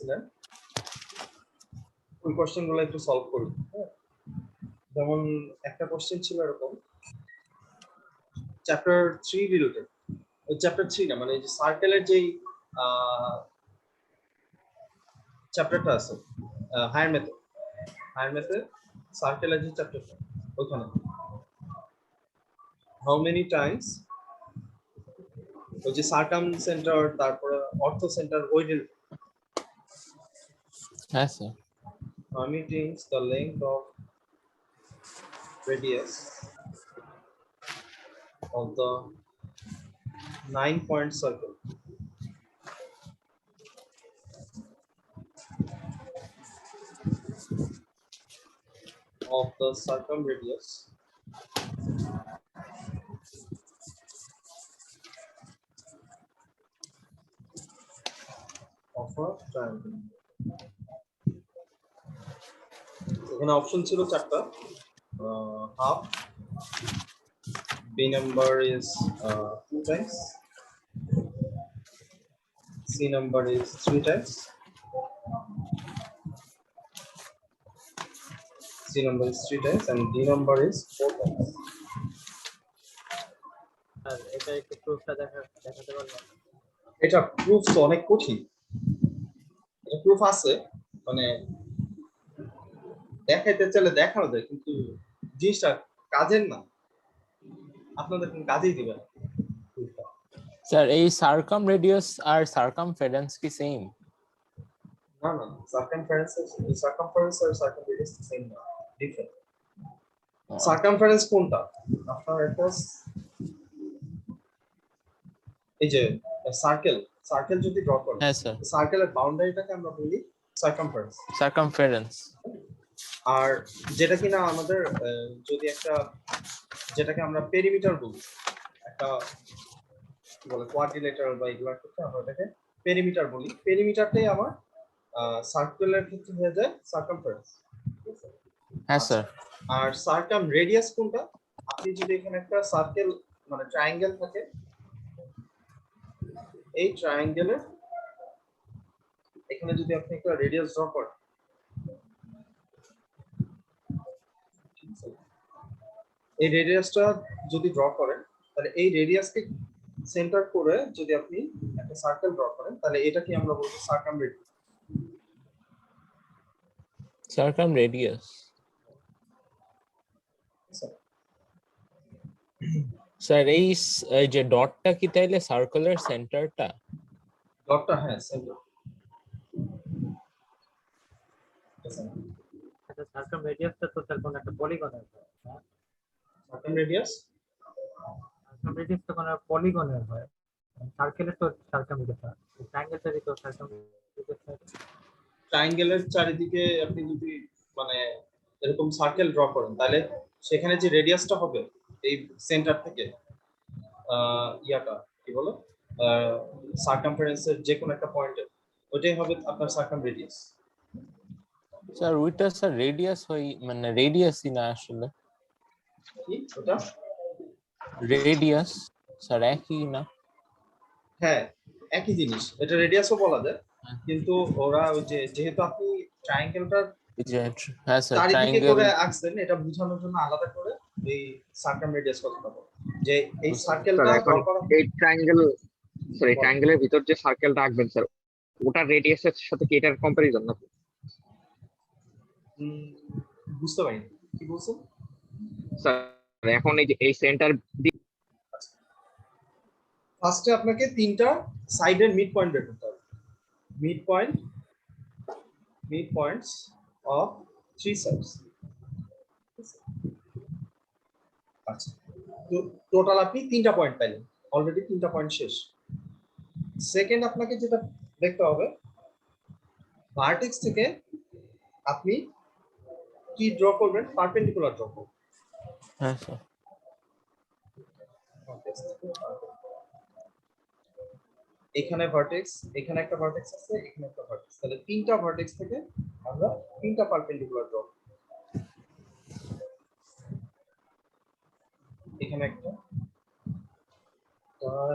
ছিলেন ওই কোশ্চেনগুলো একটু সলভ করি। যেমন একটা কোশ্চেন ছিল এরকম, চ্যাপ্টার 3 রিলেটেড, ওই চ্যাপ্টার 3 না, মানে এই যে সার্কেলের যেই চ্যাপ্টারটা আছে হায়ার ম্যাথে সার্কেলের যে চ্যাপ্টারটা, ওখানে হাউ মেনি টাইমস ওই যে সার্কাম সেন্টার, তারপরে অর্থ সেন্টার, ওই হ্যাঁ sir. how many times the length of radius of the 9-point circle of the circumradius of a triangle. এখানে অপশন ছিল চারটা, half, b number is 2 times, c number is 3 times, c number is 3 times, and d number is 4 times. আর এটা একটু প্রুফটা দেখাতে পারবেন? এটা proof তো অনেক কঠিন, এটা প্রুফ আছে, মানে দেখাইতে চাইলে দেখানো যায়, কিন্তু জিনিসটা কাজের না, আপনাদের কোনো কাজেই দিবে না প্রুফটা। স্যার এই সার্কাম রেডিয়াস আর সার্কামফারেন্স কি সেম? না না, সার্কামফারেন্স আর সার্কামরেডিয়াস সেম না, ডিফারেন্ট। সার্কামফারেন্স কোনটা? আপনার একটা এই যে সার্কেল যদি ড্র করেন, হ্যাঁ স্যার। সার্কেলের বাউন্ডারিটাকে আমরা বলি সার্কামফারেন্স। সার্কামফারেন্স। আর যেটা কিনা আমাদের যদি একটা, যেটাকে আমরা পেরিমিটার বলি, একটা কি বলে কোয়াড্রিলেটারাল বা এগুলোর ক্ষেত্রে আমরা এটাকে পেরিমিটার বলি, পেরিমিটারটাই আমার সার্কেলের ক্ষেত্রে হয়ে যায় সার্কামফারেন্স। হ্যাঁ স্যার। আর সার্কাম রেডিয়াস কোনটা? আপনি যদি এখানে একটা সার্কেল মানে ট্রায়াঙ্গেল থাকে, এই ট্রায়াঙ্গেলের এখানে যদি আপনি একটা রেডিয়াস ড্র করেন, এই রেডিয়াসটা যদি ড্র করেন, তাহলে এই রেডিয়াসকে সেন্টার করে যদি আপনি একটা সার্কেল ড্র করেন, তাহলে এটাকে আমরা বলবো circum radius. Circum radius. Sir এই যে ডটটা কি তাইলে সার্কুলার সেন্টারটা? ডটটা হ্যাঁ সেন্টার। আচ্ছা, সার্কাম রেডিয়াসটা তো তার কোন একটা পলিগনের হয়, হ্যাঁ? সার্কাম রেডিয়াস তো কোন পলিগনের হয়, সার্কেলের তো সার্কাম রেডিয়াস হয়, ট্রায়াঙ্গেলটারই তো সার্কাম রেডিয়াস হয়। ট্রায়াঙ্গেলের চারিদিকে আপনি যদি মানে এরকম সার্কেল ড্র করেন, তাহলে সেখানে যে রেডিয়াসটা হবে এই সেন্টার থেকে ইয়াটা কি বলো সার্কামফারেন্সের যে কোনো একটা পয়েন্টে, ওইটাই হবে আপনার সার্কাম রেডিয়াস। স্যার ওইটা স্যার রেডিয়াস হয়, মানে রেডিয়াসই না আসলে। কি ওটা? রেডিয়াস স্যার একই না? হ্যাঁ একই জিনিস, এটা রেডিয়াসও বলা যায়, কিন্তু ওরা ওই যে যেহেতু আপনি ট্রায়াঙ্গেলটার হ্যাঁ স্যার চারিদিকে ট্রায়াঙ্গেল করে আঁকছেন, এটা বোঝানোর জন্য আলাদা করে এই সার্কাম রেডিয়াস কথাটা বলে, যে এই সার্কেলটা ড্র করা এই ট্রায়াঙ্গেলের ভিতর যে সার্কেলটা আঁকবেন স্যার, ওটা রেডিয়াসের সাথে কি এটার কম্পারিজন নাকি? বুঝতে পারিনি কি বলছেন স্যার। এখন এই যে এই সেন্টার ফার্স্টে আপনাকে তিনটা সাইডের মিড পয়েন্ট বের করতে হবে, mid points of three sides. আচ্ছা, তো টোটাল আপনি তিনটা পয়েন্ট পাইলেন, অলরেডি তিনটা পয়েন্ট শেষ। সেকেন্ড আপনাকে যেটা দেখতে হবে, ভার্টেক্স থেকে আপনি কি ড্র করবেন? পারপেন্ডিকুলার ড্র করবেন। হ্যাঁ স্যার। এখানে ভার্টেক্স, এখানে একটা ভার্টেক্স আছে, এখানে একটা ভার্টেক্স, তাহলে তিনটা ভার্টেক্স থেকে আমরা তিনটা পারপেন্ডিকুলার ড্র করব। এখানে একটা,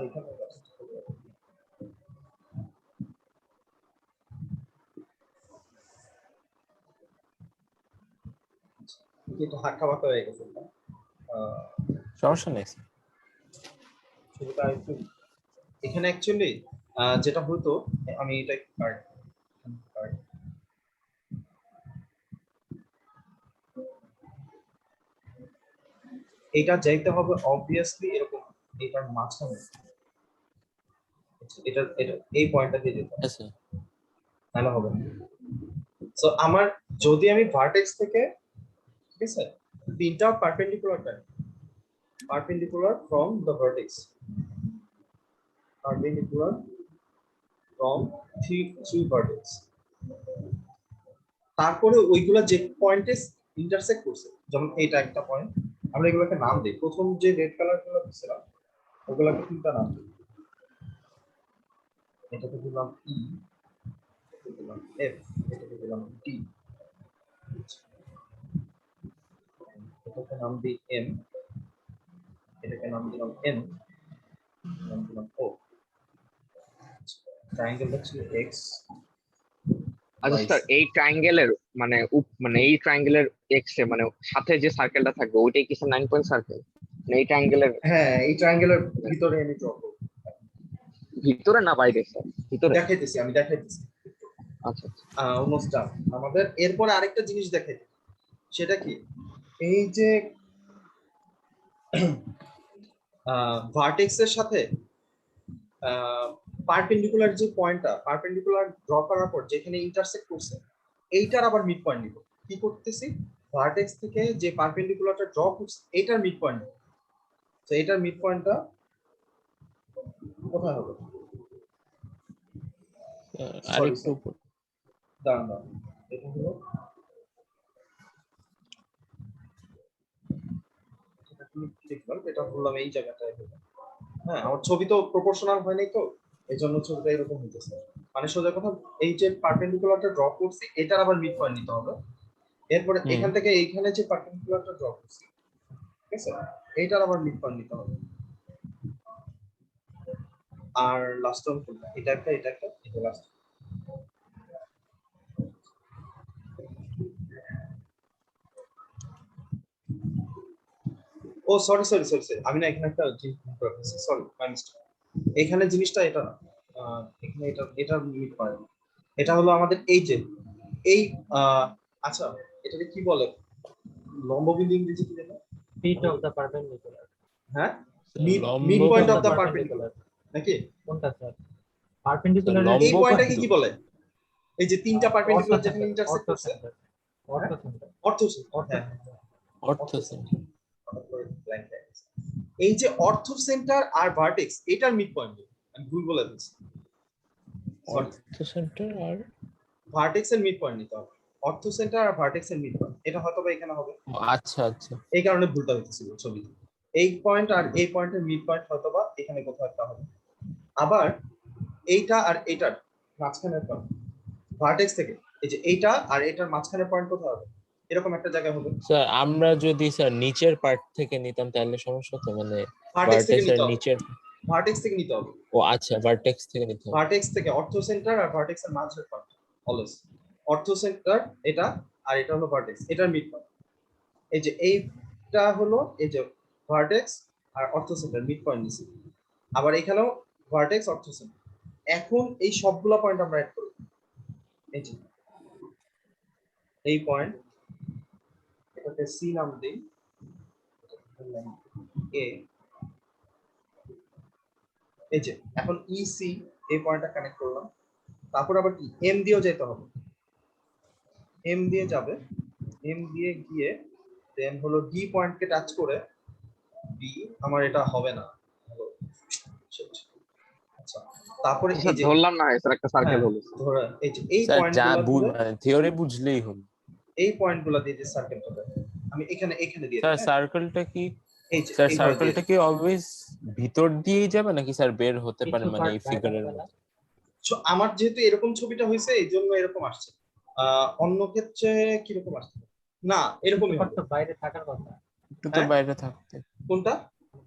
এখানে একটু হাক্কা বাঁকা হয়ে গেছে না? সমস্যা নেই স্যার। ছবিটা একটু এখানে অ্যাকচুয়ালি যেটা হতো, আমি এটা একটু এটা যাইতে হবে অবভিয়াসলি এরকম, এটার মাঝখানে, এটা এটা এই পয়েন্টটা দিয়ে যেতে হবে, হ্যাঁ স্যার। তাহলে হবে না। সো আমার যদি আমি ভার্টেক্স থেকে, ঠিক আছে, তিনটা perpendicular from the vertex, perpendicular from three vertex, তারপরে ওইগুলা যে পয়েন্টে ইন্টারসেক্ট করছে, যেমন এটা একটা পয়েন্ট, আমরা এগুলোকে নাম দিই। প্রথম যে রেড কালার গুলো দিছিলাম ওগুলোকে তিনটা নাম দিই। এটাকে দিলাম ই, এটাকে দিলাম এফ, এটাকে দিলাম ডি, এটাকে নাম দিই এম, এটাকে নাম দিলাম এন, নাম দিলাম ও। ট্রায়াঙ্গেলটা ছিল এক্স। আচ্ছা স্যার, এই ট্রায়াঙ্গেলের মানে এই ট্রায়াঙ্গেলের এক্স এ মানে সাথে যে সার্কেলটা থাকবে ওইটাই কি স্যার 9 পয়েন্ট সার্কেল? মানে এই ট্রায়াঙ্গেলের হ্যাঁ, এই ট্রায়াঙ্গেলের ভিতরে আমি ড্র করব। ভিতরে না বাইরে স্যার? ভিতরে। দেখাইতেছি, আমি দেখাইতেছি। আচ্ছা আচ্ছা। Almost done. আমাদের এরপরে আরেকটা জিনিস দেখাইতে, সেটা কি, এই যে ভার্টেক্স এর সাথে পারপেন্ডিকুলার যে পয়েন্টটা, পারপেন্ডিকুলার ড্র করার পর যেখানে ইন্টারসেক্ট করছে, এইটার আবার মিড পয়েন্ট নিব। কি করতেছি, ভার্টেক্স থেকে যে পারপেন্ডিকুলারটা ড্র করছে এইটার মিড পয়েন্ট, তো এটার মিড পয়েন্টটা কোথায় হবে? আরেকটু উপর। দাঁড়ান দাঁড়ান, এটা হলো, এটা বললাম এই জায়গাটায় হলো। হ্যাঁ, আমার ছবি তো প্রপোর্শনাল হয় নাই তো, এই জন্য ছবিটা এরকম হইতেছে। মানে সোজা কথা, এই যে পারপেন্ডিকুলারটা ড্র করছি এটার আবার মিড পয়েন্ট নিতে হবে। এরপরে এখান থেকে এইখানে যে পারপেন্ডিকুলারটা ড্র করছি, ঠিক আছে, এইটার আবার মিড পয়েন্ট নিতে হবে। আর লাস্ট ওয়ান কোনটা? এটা একটা, এটা একটা, এটা লাস্ট। ও সরি সরি সরি সরি, আমি না এখানে একটা জিনিস ভুল করে ফেলছি, সরি, মাই মিস্টেক। এখানে জিনিসটা এটা না, এখানে এটা মিড পয়েন্ট, এটা হলো আমাদের এই যে এই আচ্ছা, এটাকে কি বলে, লম্ববিন্দু ইংরেজি কি জানো? Foot of the perpendicular. হ্যাঁ, লম্ব মিড পয়েন্ট অফ বিন্দু। দা পারপেন্ডিকুলার নাকি? কোনটা স্যার? পারপেন্ডিকুলার লম্ব এই পয়েন্টটাকে বিন্দু। কি বলে? এই যে তিনটা পারপেন্ডিকুলার যেখানে ইন্টারসেক্ট করছে, অর্থ সেন্টার। অর্থ, হ্যাঁ, অর্থ সেন্টার। এই যে অর্থ সেন্টার আর ভার্টেক্স, এটার মিড পয়েন্ট, আমি ভুল বলে দিচ্ছি, অর্থ সেন্টার আর ভার্টেক্স এর মিড পয়েন্ট নিতে হবে। অর্থ সেন্টার আর ভার্টেক্স এর মিড পয়েন্ট, এটা হয়তো বা এখানে হবে, আচ্ছা আচ্ছা। এই কারণে ভুলটা হইতেছিল ছবিতে। এই পয়েন্ট আর এই পয়েন্টের মিড পয়েন্ট হয়তো বা এখানে কোথাও একটা হবে। আবার এইটা আর এটার মাঝখানের পয়েন্ট, ভার্টেক্স থেকে এই যে এইটা আর এটার মাঝখানের পয়েন্ট কোথাও হবে, এরকম একটা জায়গা হবে। স্যার আমরা যদি স্যার নিচের পার্ট থেকে নিতাম তাহলে সমস্যা তো, মানে ভার্টেক্স থেকে ভার্টেক্সের নিতে হবে, নিচের। ভার্টেক্স থেকে নিতে হবে, ও আচ্ছা, ভার্টেক্স থেকে নিতে হবে। ভার্টেক্স থেকে অর্থ সেন্টার আর ভার্টেক্স এর মাঝের পয়েন্ট অলওয়েজ অর্থ সেন্টার, এটা আর এটা হলো ভার্টেক্স, এটার মিড পয়েন্ট। এই যে এইটা হলো এই যে ভার্টেক্স আর অর্থ সেন্টার মিড পয়েন্ট নিছি। আবার এখানেও ভার্টেক্স অর্থ সেন্টার। এখন এই সবগুলো পয়েন্ট আমরা অ্যাড করব। এই যে এই পয়েন্ট, এটাকে সি নাম দেই, এ, এই যে এখন ই সি এই পয়েন্টটা কানেক্ট করলাম। তারপর আবার কি এম দিয়েও যেতে হবে, এম দিয়ে যাবে, এম দিয়ে গিয়ে দেন হলো ডি পয়েন্টকে টাচ করে, ডি, আমার এটা হবে না, আচ্ছা, তারপরে এই যে ধরলাম না স্যার একটা সার্কেল হলো। ধরো এই যে এই স্যার যা পয়েন্টগুলো, মানে থিওরি বুঝলেই হলো। এই পয়েন্টগুলো দিয়ে যে সার্কেলটা দেয়, আমি এখানে দিয়ে স্যার দিই। সার্কেলটা কি, এই যে স্যার এইভাবে দিয়ে সার্কেলটা কি অলওয়েজ ভিতর দিয়েই যাবে নাকি স্যার বের হতে পারে, কিছু মানে এই part ফিগারের বাইরে মধ্যে? আমার যেহেতু এরকম ছবিটা হয়েছে এই জন্য এরকম আসছে, অন্য ক্ষেত্রে কিরকম আসছে না, এরকমই হবে। তো বাইরে থাকার কথা। একটু তো হ্যাঁ? বাইরে থাকতে। কোনটা?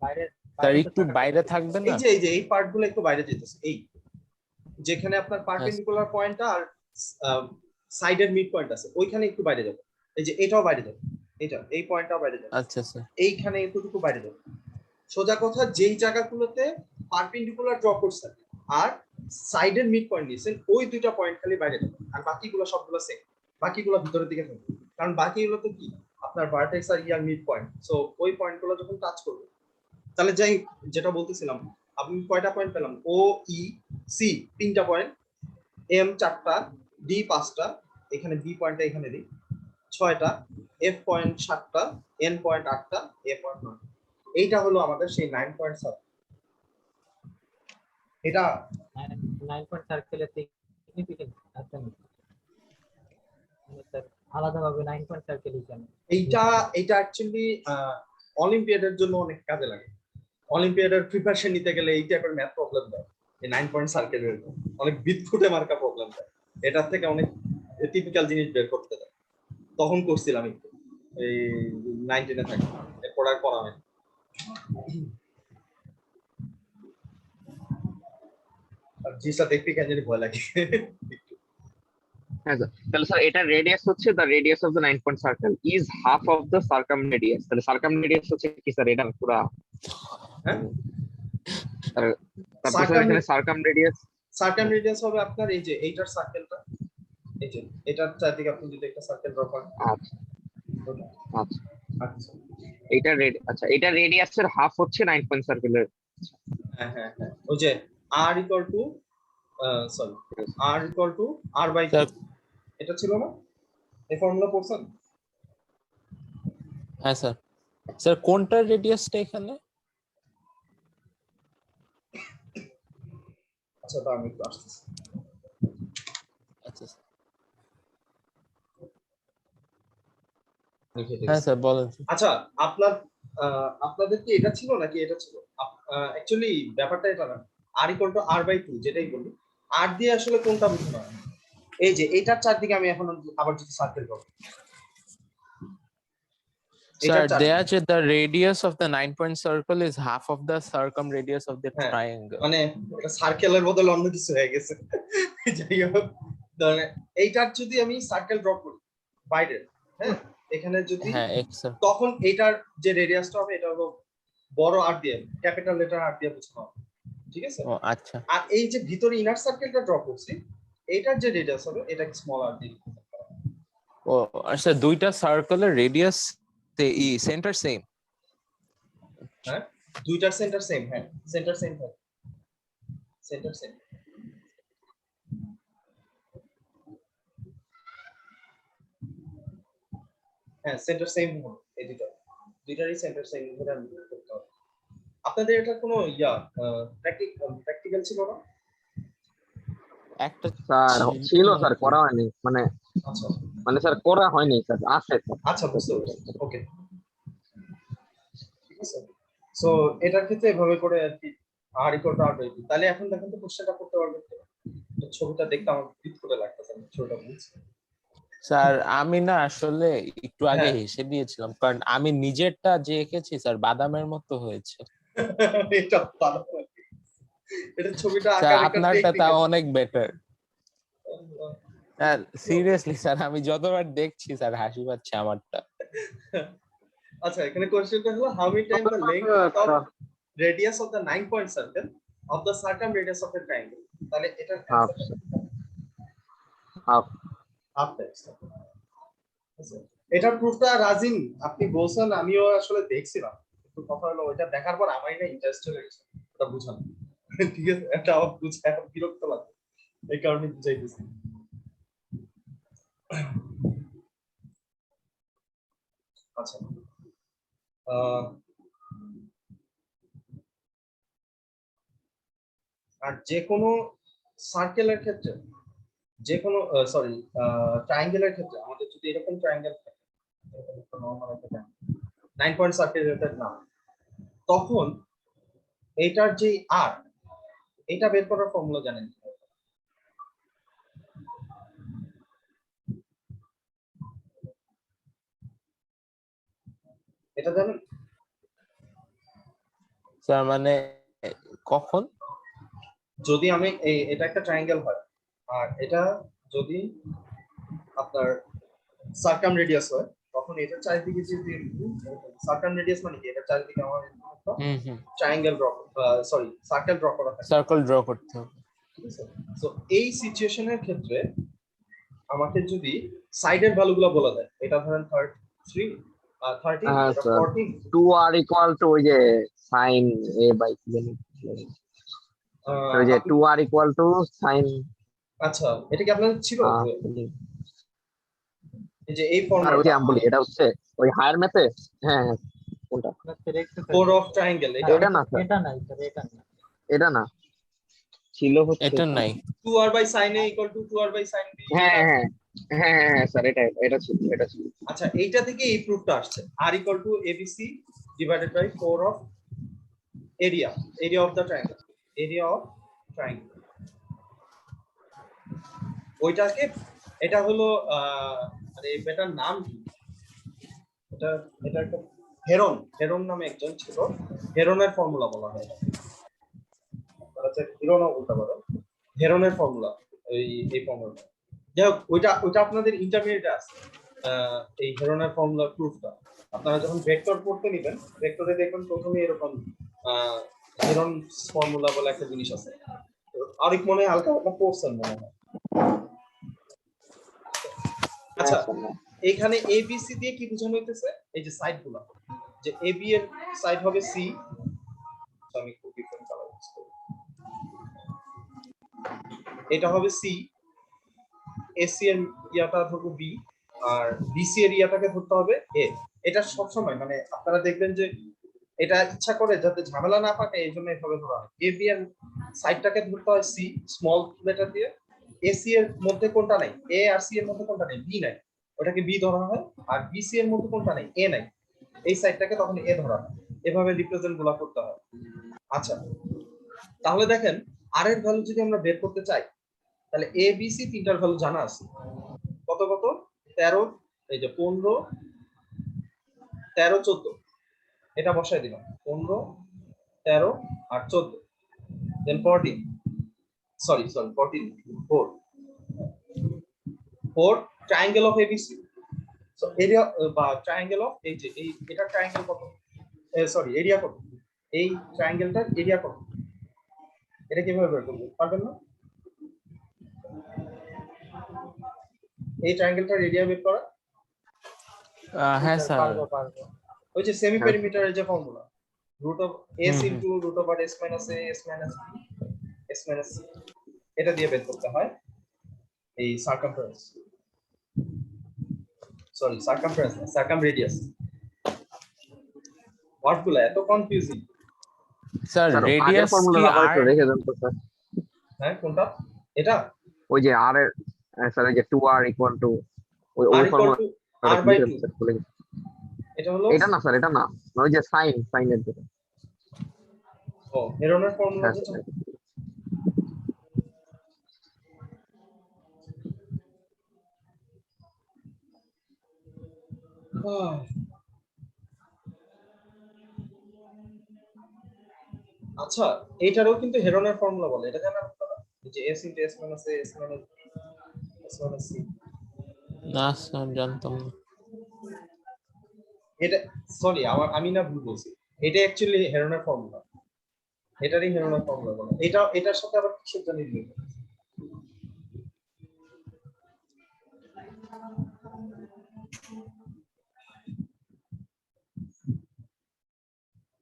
বাইরে স্যার তো একটু থাকার বাইরে কথা। থাকবে এই না? যে এই পার্টগুলো একটু বাইরে যেতেছে, এই যেখানে আপনার পারপেন্ডিকুলার পয়েন্টটা আর সাইডের মিড পয়েন্ট আছে ওইখানে একটু বাইরে যাবে, এই যে এটাও বাইরে যাবে, এটা এই পয়েন্টটা বাইরে যাবে, আচ্ছা স্যার। এইখানে এতটুকু বাইরে যাবে। সোজা কথা যেই জায়গাগুলোতে পারপেন্ডিকুলার ড্র করছেন আর সাইডের মিড পয়েন্ট নিয়েছেন ওই দুইটা পয়েন্ট খালি বাইরে যাবে, আর বাকিগুলো সবগুলো সেম, বাকিগুলো ভিতরের দিকে থাকবে, কারণ বাকিগুলো তো কি আপনার ভার্টেক্স আর ইয়ার মিড পয়েন্ট। সো ওই পয়েন্টগুলো যখন টাচ করবে তাহলে যাই যেটা বলতেছিলাম, আপনি কয়টা পয়েন্ট পেলাম, ও ই সি 3টা পয়েন্ট, এম 4টা, ডি 5টা, এখানে বি পয়েন্টটা এখানে দিই 6টা, এফ পয়েন্ট 7টা, এন পয়েন্ট 8টা, এ পয়েন্ট 9। এইটা হলো আমাদের সেই 9 পয়েন্ট সার্কেল। এটা 9 পয়েন্ট সার্কেলের সিগনিফিকেন্স আছে নাকি? মানে স্যার আলাদাভাবে 9 পয়েন্ট সার্কেল কেন? এইটা অ্যাকচুয়ালি অলিম্পিয়াডের জন্য অনেক কাজে লাগে। অলিম্পিয়াডের প্রিপারেশন নিতে গেলে এই টাইপের ম্যাথ প্রবলেম দেয়, এই 9 পয়েন্ট সার্কেলের অনেক বিদফুটে মার্কা প্রবলেম দেয়, এটার থেকে অনেক টিপিক্যাল জিনিস বের করতে দেয়। তখন করছিলাম একটু এই 9 10 এ থাকি, এরপর আর করা হয় না। আর জিনিসটা দেখতে কেন জানি ভয় লাগে। হ্যাঁ স্যার, তাহলে স্যার এটা রেডিয়াস হচ্ছে the radius of the 9 point circle is half of the circum radius. তাহলে সার্কাম রেডিয়াস হচ্ছে কি স্যার? এটা পুরা হ্যাঁ, তারপর এখানে সার্কাম রেডিয়াস হবে আপনার এই যে এইটার সার্কেলটা, এই যে এটার চারদিকে আপনি যদি একটা সার্কেল ড্র করেন। আচ্ছা আচ্ছা আচ্ছা আচ্ছা, এটা রেডিয়াসের হাফ হচ্ছে 9 পয়েন্ট সার্কেলের। হ্যাঁ হ্যাঁ হ্যাঁ, ওই যে r equal to sorry r equal to r by 2, এটা ছিল না এই ফর্মুলা পড়ছেন? হ্যাঁ স্যার। স্যার কোনটার রেডিয়াসটা এখানে? আচ্ছা তো আমি একটু আসতেছি। আচ্ছা স্যার। হ্যাঁ স্যার বলেন। আচ্ছা আপনাদের কি এটা ছিল নাকি এটা ছিল? অ্যাকচুয়ালি ব্যাপারটা এটা না, r equal to r by 2 যেটাই বলি, r দিয়ে আসলে কোনটা বোঝানো হয়? এই যে এটার চারদিকে আমি এখন আবার যদি সার্কেল করব, Sir, there the radius of the 9 point circle is half of the circumradius of the হ্যাঁ, triangle. মানে সার্কেলের বদলে অন্য কিছু হয়ে গেছে। যাই হোক, ধরেন এইটার যদি আমি সার্কেল ড্র করি বাইরে, হ্যাঁ এখানে যদি, হ্যাঁ x sir. তখন এটার যে রেডিয়াসটা হবে এটা হলো বড় আর দিয়ে, ক্যাপিটাল লেটার আর দিয়ে বোঝানো হবে, ঠিক আছে? ও আচ্ছা। আর এই যে ভিতরে ইনার সার্কেলটা ড্র করছি, এইটার যে রেডিয়াস হবে এটা স্মল আর দিয়ে। ও আচ্ছা, দুইটা সার্কেলের রেডিয়াস সেন্টার সেম। হ্যাঁ দুইটার সেন্টার সেম, হ্যাঁ সেন্টার সেম হয়, সেন্টার সেম। হ্যাঁ সেন্টার সেম হবে, এই দুইটারই সেন্টার সেম ধরে আমি করতে হবে। আপনাদের এটা কোনো প্র্যাকটিক্যাল ছিল না? একটা স্যার ছিল স্যার, করা হয়নি, আচ্ছা স্যার করা হয়নি স্যার, আছে স্যার। আচ্ছা বুঝতে পারছি, ওকে ঠিক আছে। সো এটার ক্ষেত্রে এভাবে করে আর কি আর ইকুয়াল টু আর বাই 2। তাহলে এখন দেখেন তো কোশ্চেনটা করতে পারবেন তো? ছবিটা দেখতে আমার বিট করে লাগতেছে, আমি ছবিটা বুঝছি। স্যার আমি না আসলে একটু আগে হ্যাঁ। হেসে দিয়েছিলাম, কারণ আমি নিজেরটা যে এঁকেছি স্যার বাদামের মতো হয়েছে। এটা ভালো, এটা ছবিটা স্যার আকার একটা আপনারটা টেকনিক তাও আছে। অনেক বেটার। স্যার সিরিয়াসলি স্যার আমি যতবার দেখছি স্যার হাসি পাচ্ছে আমারটা। আচ্ছা এখানে কোশ্চেনটা হলো how many time the length of radius of the 9 point circle of the circumradius of a triangle. তাহলে এটার হাফ হাফ হাফ টাইমস। এটার প্রুফটা রাজিন আপনি বলছেন, আমিও আসলে দেখছিলাম, কিন্তু কথা হলো ওইটা দেখার পর আমারই না ইন্টারেস্ট হয়ে গেছে ওটা বুঝানো। ঠিক আছে, এটা আমার বুঝে এখন বিরক্ত লাগে, এই কারণে বুঝাইতেছি। আচ্ছা আর যে কোনো সার্কেলের ক্ষেত্রে, যে কোনো সরি ট্রায়াঙ্গেলের ক্ষেত্রে আমাদের যদি এরকম ট্রায়াঙ্গেল থাকে, এরকম একটা নরমাল একটা ট্রায়াঙ্গেল 9 পয়েন্ট সার্কেলের নাম, তখন এইটার যে আর এটা বের করার ফর্মুলা জানেন? এটা জানেন? স্যার মানে কখন? যদি আমি এটা একটা ট্রায়াঙ্গেল হয় আর এটা যদি আপনার সার্কাম রেডিয়াস হয়, তখন এটার চারিদিকে যে সার্কেল রেডিয়াস মানে কি, এটার চারিদিকে আমার একটা triangle draw, sorry circle draw করা থাকে, সার্কেল ড্র করতে হবে। ঠিক আছে? সো এই সিচুয়েশনের ক্ষেত্রে আমাকে যদি সাইডের ভ্যালুগুলো বলা যায়, এটা ধরেন 33 13 হ্যাঁ এটা স্যার, 14, 2 আর ইকুয়াল টু ওই যে সাইন এ বাই কি জানি, ওই যে 2 আর ইকুয়াল টু সাইন, আচ্ছা এটা কি আপনাদের ছিল যে এই যে এই আর ওই যে ফর্মুলাটা আমি বলি এটা হচ্ছে ওই হায়ার ম্যাথে। হ্যাঁ হ্যাঁ, কোনটা? কোর অফ ট্রায়াঙ্গেল, এটা না স্যার, এটা নাই স্যার, এটা না। এটা না, ছিল হচ্ছে এটা নাই। 2r by sin a = 2r by sin b। হ্যাঁ হ্যাঁ হ্যাঁ হ্যাঁ স্যার, এটা ছিল, এটা ছিল। আচ্ছা এইটা থেকে এই প্রুফটা আসছে, r = abc divided by 4 of area of the triangle, area of triangle। ওইটাকে এটা হলো আরে এটার নাম কি, এটা এটা একটা হেরন নামে একজন ছিল, হেরনের ফর্মুলা বলা হয়, আচ্ছা হিরো না বলতে পারো, হেরনের ফর্মুলা, এই ফর্মুলা, যাই হোক ওইটা আপনাদের ইন্টারমিডিয়েটে আছে, এই হেরনের ফর্মুলা প্রুফটা আপনারা যখন ভেক্টর পড়তে নেবেন, ভেক্টরে দেখবেন প্রথমে এরকম হেরন ফর্মুলা বলে একটা জিনিস আছে, আরেক মনে হয় হালকা হালকা পড়ছেন মনে হয়। আচ্ছা এখানে এবিসি দিয়ে কি বোঝানো হইতেছে, এই যে সাইড গুলা, যে এবি এর সাইড হবে সি, আমি একটু ডিফারেন্ট কালার ইউজ করি, এটা হবে সি, এসি এর ইয়াটা ধরবো বি, আর বিসি এর ইয়াটাকে ধরতে হবে এ। এটা সব সময় মানে আপনারা দেখবেন যে এটা ইচ্ছা করে যাতে ঝামেলা না পাকে, এই জন্য এভাবে ধরা হয়। এবি এর সাইডটাকে ধরতে হয় সি স্মল লেটার দিয়ে, এসি এর মধ্যে কোনটা নাই, এ আর সি এর মধ্যে কোনটা নাই, বি নাই, ওটাকে বি ধরা হয়, আর বিসি এর মধ্যে কোনটা নাই, এ নাই, এই সাইডটাকে তখন এ ধরা হয়, এভাবে রিপ্রেজেন্ট গুলা করতে হয়। আচ্ছা তাহলে দেখেন আর এর ভ্যালু যদি আমরা বের করতে চাই, তাহলে এ বি সি তিনটার ভ্যালু জানা আছে, কত কত 13, এই যে 15 13 14, এটা বসাই দিলাম 15 13 আর 14, দেন 14, sorry 14 4 triangle of ABC. So area বা ট্রায়াঙ্গেল অফ এই যে এই এটা ট্রায়াঙ্গেল কত, সরি এরিয়া কত, এই ট্রায়াঙ্গেলটার এরিয়া কত, এটা কিভাবে বের করব, পারবেন না? এই ট্রায়াঙ্গেলটার এরিয়া বের করা, হ্যাঁ স্যার, পারবো পারবো। ওই যে সেমি পেরিমিটারের যে formula, root of s into root over s minus a s minus b s minus c, এটা দিয়ে বের করতে হয় এই সার্কামফারেন্স, সরি সার্কামফারেন্স না, সার্কামরেডিয়াস। ওয়ার্ডগুলো এত কনফিউজিং। স্যার স্যার আগের রেডিয়াস কি ফর্মুলা আবার আর একটু রেখে দেন তো স্যার। হ্যাঁ কোনটা, এটা ওই যে আর এর, স্যার ওই যে 2r ইকুয়াল টু ওই r formula equal to r by 2, এটা হলো এটা না স্যার, এটা না, ওই যে সাইনের যেটা। ও হেরনের ফর্মুলা হ্যাঁ যেটা, স্যার, আচ্ছা এইটারও কিন্তু হেরনের ফর্মুলা বলে, এটা জানেন আপনারা, এই যে s into s minus a s minus b s minus c, না স্যার জানতাম না। এটা সরি আমি না ভুল বলছি, এটা অ্যাকচুয়ালি হেরনের ফর্মুলা, এটারই হেরনের ফর্মুলা বলে, এটার সাথে আবার কিসের জন্য রিলেটেড।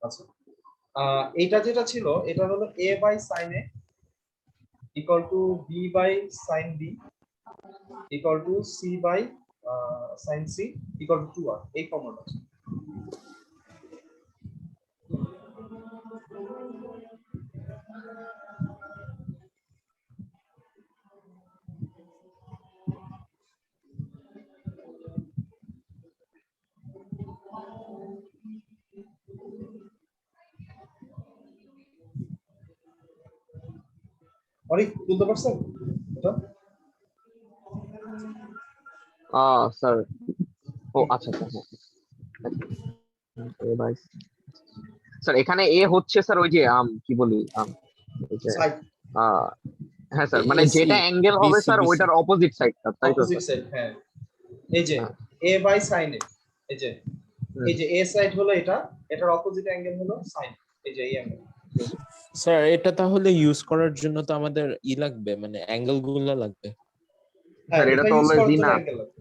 আচ্ছা এইটা যেটা ছিল এটা হলো a by sin a equal to b by sin b equal to c by sin c equal to 2r, এই ফর্মুলা। অনেক বুঝতে পারছেন এটা? স্যার ও আচ্ছা আচ্ছা, হ্যাঁ স্যার এখানে এ হচ্ছে স্যার ওই যে কি বলি ওই যে সাইড, হ্যাঁ স্যার, মানে AC, যেটা অ্যাঙ্গেল হবে BC, স্যার ওইটার অপোজিট সাইডটা, তাই তো অপোজিট স্যার? সাইড, হ্যাঁ এই যে হ্যাঁ। a by sin a এই যে এ সাইড হলো এটা, এটার অপোজিট অ্যাঙ্গেল হলো সাইন, এই যে এই অ্যাঙ্গেল। স্যার এটা তাহলে ইউজ করার জন্য তো আমাদের লাগবে, মানে অ্যাঙ্গেল গুলো লাগবে। হ্যাঁ, স্যার এটা এটা তো ইউজ অলওয়েজ করার জন্য না, অ্যাঙ্গেল লাগবে।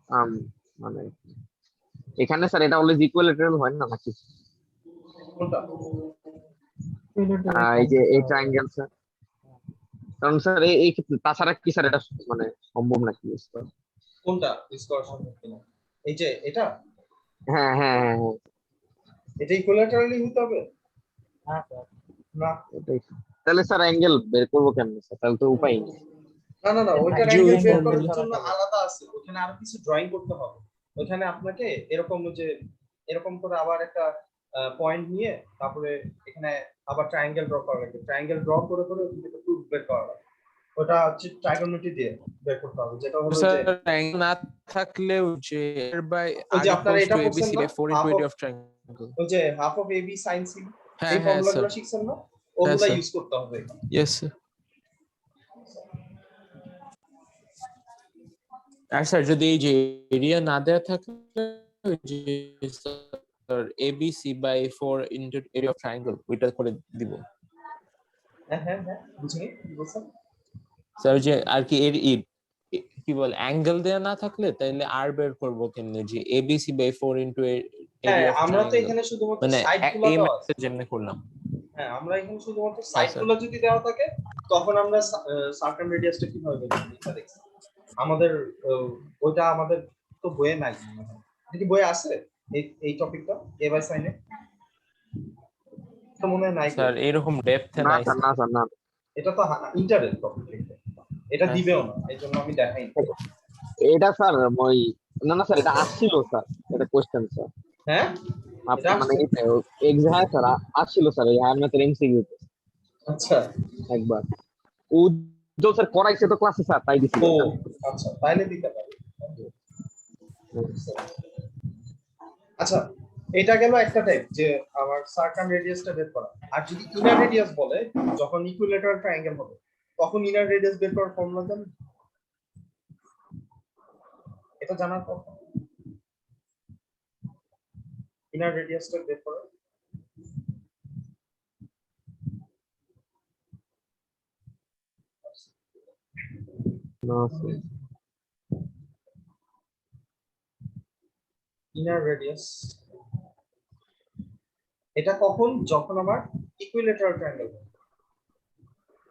হ্যাঁ, মানে এখানে স্যার এটা অলওয়েজ ইকুয়ালেটারাল হয় না নাকি? কোনটা? এই যে এই ট্রায়াঙ্গেল স্যার, কারণ স্যার এই ক্ষেত্রে তাছাড়া কি স্যার এটা মানে সম্ভব নাকি use করা? কোনটা ইউজ করা সম্ভব কিনা? এই যে এটা হ্যাঁ হ্যাঁ হ্যাঁ হ্যাঁ, এটা ইকুয়ালেটারালি হতে হবে হ্যাঁ স্যার। না? এটাই। তাহলে স্যার অ্যাঙ্গেল বের করবো কেমনে স্যার? তাহলে তো উপায় নেই। না না না, ওইটার জি, অ্যাঙ্গেল ওই বের formula করার জন্য আলাদা আছে, ওখানে আরো কিছু ড্রয়িং করতে হবে। ওখানে আপনাকে এরকম যে এরকম করে আবার একটা পয়েন্ট নিয়ে তারপরে এখানে আবার ট্রায়াঙ্গেল ড্র করা লাগবে, ট্রায়াঙ্গেল ড্র করে করে ওখান থেকে প্রুফ বের করা লাগবে। ওটা হচ্ছে ট্রাইগোনোমেট্রি দিয়ে বের করতে হবে, যেটা হলো স্যার যে অ্যাঙ্গেল না থাকলে যে বাই ওই আর যে আপনারা ইকুয়ালস এটা টু এবি পড়ছেন সি না, by 4 half into of area of triangle. ওই যে half of AB sine C, হ্যাঁ এই হ্যাঁ ফর্মুলাগুলো স্যার, শিখছেন না, ওগুলা স্যার। ইউজ করতে হবে। Yes sir. আর স্যার যদি এই যে এরিয়া না দেওয়া থাকে, ওই যে sir ABC by 4 into area of triangle ওইটা করে দিব হ্যাঁ হ্যাঁ হ্যাঁ, বুঝিনি কি বলছেন। স্যার। যে আর কি এর কি বল অ্যাঙ্গেল দেওয়া না থাকলে তাহলে আর বের করব কেমনে যে এবিসি বাই 4 ইনটু হ্যাঁ, এরিয়া অফ আমরা তো ট্রায়াঙ্গেল, এখানে শুধুমাত্র মানে সাইড গুলো এই দেওয়া আছে। ম্যাথড যেমনে করলাম। হ্যাঁ, আমরা এখানে শুধুমাত্র হ্যাঁ সাইড স্যার। গুলো যদি দেওয়া থাকে তখন আমরা সার্কাম রেডিয়াসটা কিভাবে বের করব এটা দেখছি। আমাদের ওইটা আমাদের তো বইয়ে নাই মনে হয়। এটা কি বইয়ে আছে এই টপিকটা এ বাই সাইনে? তো মনে হয় নাই স্যার বইয়ে। এরকম ডেপথে না নাই স্যার, না স্যার, না। এটা তো ইন্টারের টপিক, এটা হ্যাঁ। দিবেও না, এই জন্য আমি দেখাইনি। এটা স্যার ওই, না না স্যার, এটা আসছিল স্যার, এটা কোশ্চেন স্যার। হ্যাঁ, এটা মানে আসছে? হ্যাঁ স্যার, আসছিল স্যার এই হায়ার ম্যাথের এমসিকিউ আচ্ছা। একবার। উজ্জ্বল স্যার করাইছে তো ক্লাসে স্যার, তাই দিছিল ও স্যার। আচ্ছা, তাইলে দিতে পারি। আচ্ছা, এটা গেল একটা টাইপ যে আমার সার্কাম রেডিয়াসটা বের করা। আর যদি ইনার রেডিয়াস বলে, যখন ইকুইলেটারাল ট্রায়াঙ্গেল হবে তখন ইনার রেডিয়াস বের করার ফর্মুলা জানেন? এটা জানার কথা, ইনার রেডিয়াসটা বের করা। না স্যার, ইনার রেডিয়াস এটা কখন, যখন আমার ইকুইলেটারাল ট্রায়াঙ্গেল হবে।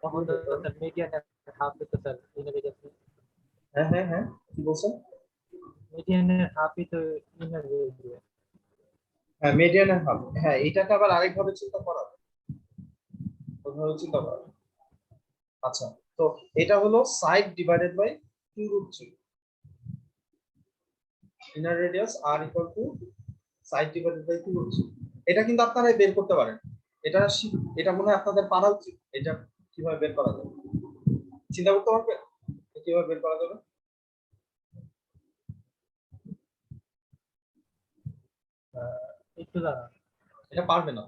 তখন তো স্যার মিডিয়ান হাফ তো স্যার ইনার রেডিয়াস, হ্যাঁ হ্যাঁ হ্যাঁ, কি বলছেন? মিডিয়ানের হাফই তো ইনার রেডিয়াস। হ্যাঁ, মিডিয়ানের হাফ। হ্যাঁ, এটাকে আবার আরেকভাবে চিন্তা করা যায়। ওইভাবে চিন্তা করা যায়। আচ্ছা, তো এটা হলো side divided by 2√3। Inner radius আর equal to side divided by 2√3। এটা কিন্তু আপনারা বের করতে পারেন। এটা এটা মনে হয় আপনাদের পারা উচিত। এটা কিভাবে বের করা যাবে চিন্তা করতে পারবে, কিভাবে বের করা যাবে? একটু দাঁড়া, এটা পারবে না।